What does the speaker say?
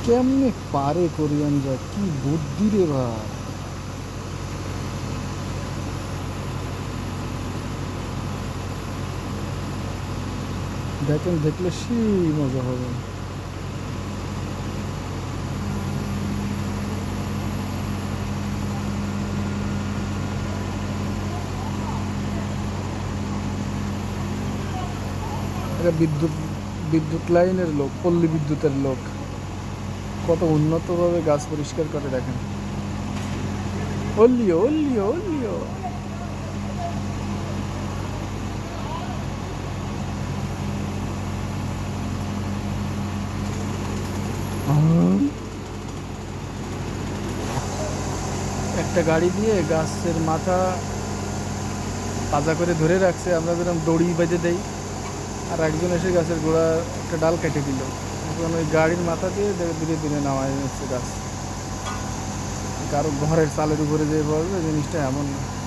কেমনে পারে কোরিয়ানরা, কি বুদ্ধি রে ভাই। দেখেন, দেখলে সেই মজা হবে। এটা বিদ্যুৎ বিদ্যুৎ লাইনের লোক, পল্লী বিদ্যুতের লোক। কত উন্নতভাবে গাছ পরিষ্কার করে দেখেন। ওল্লিও ওল্লিও ওল্লিও। হুম। একটা গাড়ি দিয়ে গাছের মাথা পাজা করে ধরে রাখছে, আমরা যেরকম দড়ি বেঁধে দেই, আর একজন এসে গাছের গোড়া একটা ডাল কেটে দিল। এখন ওই গাড়ির মাথা দিয়ে ধীরে ধীরে নামায় নিচ্ছে গাছ। কারো ঘরের চালের উপরে যে পড়বে, জিনিসটা এমন না।